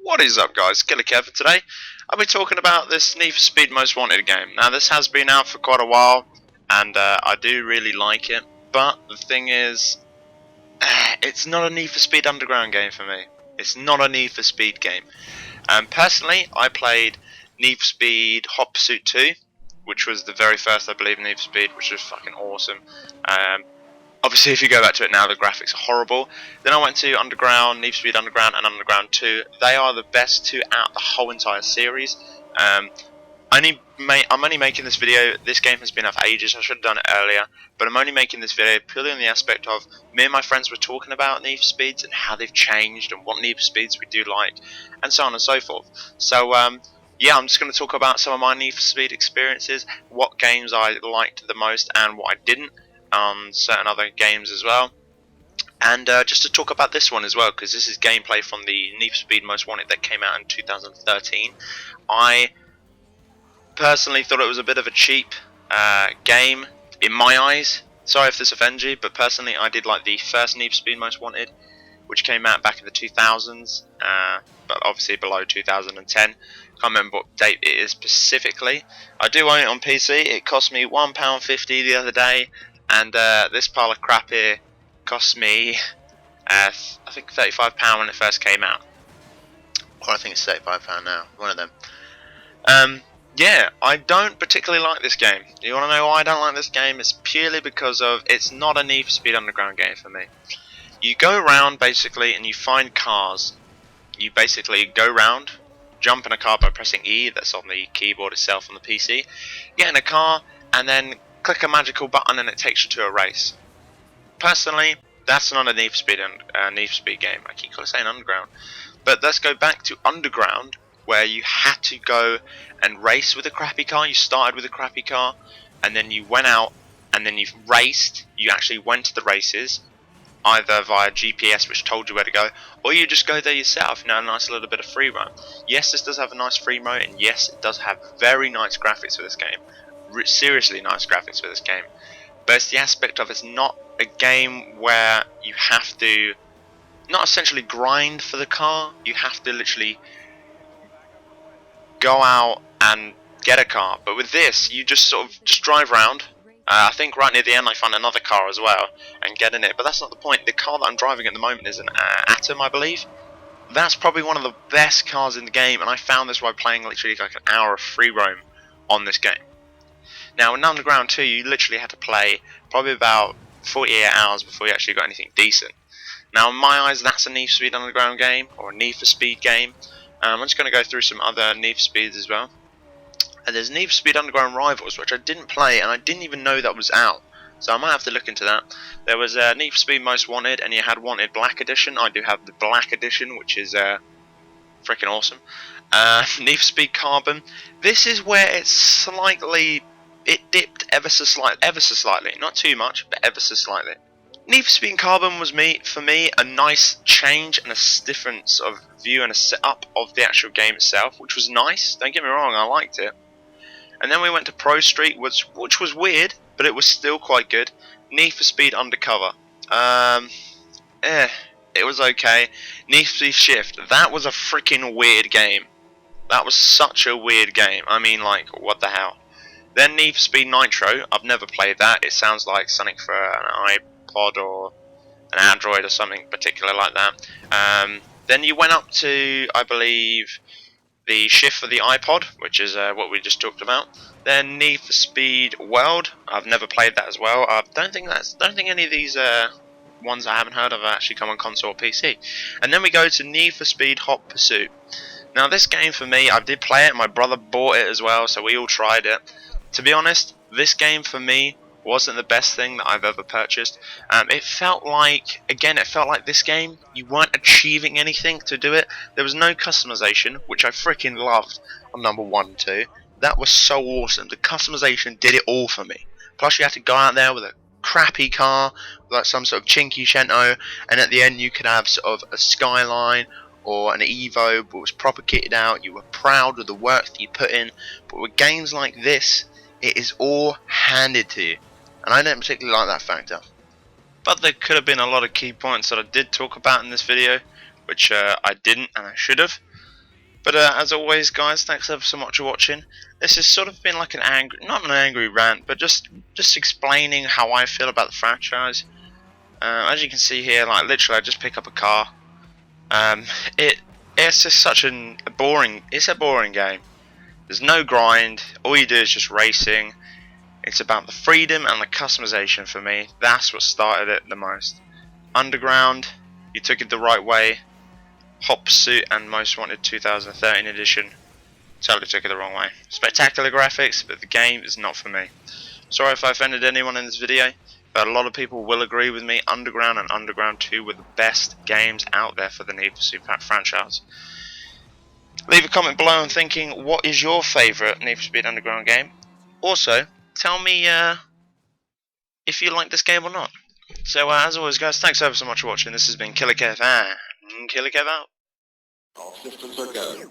What is up, guys? KillerKev. Today I'll be talking about this Need for Speed Most Wanted game. Now this has been out for quite a while and I do really like it, but the thing is it's not a Need for Speed Underground game for me. It's not a Need for Speed game. Personally, I played Need for Speed Hot Pursuit 2, which was the very first, I believe, Need for Speed, which was fucking awesome. Obviously, if you go back to it now, the graphics are horrible. Then I went to Underground, Need for Speed Underground, and Underground 2. They are the best two out of the whole entire series. I'm only making this video. This game has been out for ages. I should have done it earlier, but I'm only making this video purely on the aspect of me and my friends were talking about Need for Speeds and how they've changed and what Need for Speeds we do like, and so on and so forth. So yeah, I'm just going to talk about some of my Need for Speed experiences, what games I liked the most and what I didn't on certain other games as well, and just to talk about this one as well, because this is gameplay from the Need for Speed Most Wanted that came out in 2013. I personally thought it was a bit of a cheap game in my eyes. Sorry if this offends you, but personally I did like the first Need for Speed Most Wanted, which came out back in the 2000s, but obviously below 2010. Can't remember what date it is specifically. I do own it on PC. It cost me £1.50 the other day, and this pile of crap here cost me I think £35 when it first came out, or I think it's £35 now, one of them. Yeah, I don't particularly like this game. You want to know why I don't like this game? It's purely because of it's not a Need for Speed Underground game for me. You go around basically and you find cars. You basically go around, jump in a car by pressing E, that's on the keyboard itself on the PC, get in a car and then click a magical button and it takes you to a race. Personally, that's not a Need for Speed game. I keep saying Underground. But let's go back to Underground, where you had to go and race with a crappy car. You started with a crappy car, and then you went out, and then you raced. You actually went to the races, either via GPS, which told you where to go, or you just go there yourself. You know, a nice little bit of free roam. Yes, this does have a nice free roam, and yes, it does have very nice graphics for this game. Seriously nice graphics for this game. But it's the aspect of it's not a game where you have to not essentially grind for the car. You have to literally go out and get a car. But with this, you just sort of just drive around. I think right near the end I find another car as well and get in it. But that's not the point. The car that I'm driving at the moment is an Atom, I believe. That's probably one of the best cars in the game, and I found this while playing literally like an hour of free roam on this game. Now in Underground 2, you literally had to play probably about 48 hours before you actually got anything decent. Now in my eyes, that's a Need for Speed Underground game, or a Need for Speed game. I'm just going to go through some other Need for Speeds as well. And there's Need for Speed Underground Rivals, which I didn't play, and I didn't even know that was out. So I might have to look into that. There was Need for Speed Most Wanted, and you had Wanted Black Edition. I do have the Black Edition, which is freaking awesome. Need for Speed Carbon. This is where it dipped ever so slightly, not too much, but ever so slightly. Need for Speed Carbon was for me a nice change and a different sort of view and a setup of the actual game itself, which was nice. Don't get me wrong, I liked it. And then we went to Pro Street, which was weird, but it was still quite good. Need for Speed Undercover. It was okay. Need for Speed Shift. That was a freaking weird game. That was such a weird game. I mean, like, what the hell? Then Need for Speed Nitro. I've never played that. It sounds like something for an iPod or an Android or something particular like that. Then you went up to, I believe, the shift for the iPod, which is what we just talked about. Then Need for Speed World. I've never played that as well. I don't think any of these ones I haven't heard of actually come on console or PC. And then we go to Need for Speed Hot Pursuit. Now this game for me, I did play it. My brother bought it as well, so we all tried it. To be honest, this game for me wasn't the best thing that I've ever purchased. It felt like this game, you weren't achieving anything to do it. There was no customization, which I freaking loved on number 1 and 2. That was so awesome. The customization did it all for me. Plus you had to go out there with a crappy car, like some sort of chinky Shento, and at the end you could have sort of a Skyline or an Evo, but was proper kitted out. You were proud of the work that you put in. But with games like this, it is all handed to you. And I don't particularly like that factor. But there could have been a lot of key points that I did talk about in this video, which I didn't and I should have. But as always, guys, thanks ever so much for watching. This has sort of been like an angry, not an angry rant, but just explaining how I feel about the franchise. As you can see here, like literally, I just pick up a car. It's just such a boring. It's a boring game. There's no grind. All you do is just racing. It's about the freedom and the customization for me. That's what started it the most. Underground, you took it the right way. Hot Pursuit and Most Wanted 2013 edition, totally took it the wrong way. Spectacular graphics, but the game is not for me. Sorry if I offended anyone in this video, but a lot of people will agree with me. Underground and Underground 2 were the best games out there for the Need for Speed franchise. Leave a comment below on thinking what is your favourite Need for Speed Underground game. Also, tell me if you like this game or not. So as always, guys, thanks ever so much for watching. This has been KillerKev and KillerKev out. All systems are go.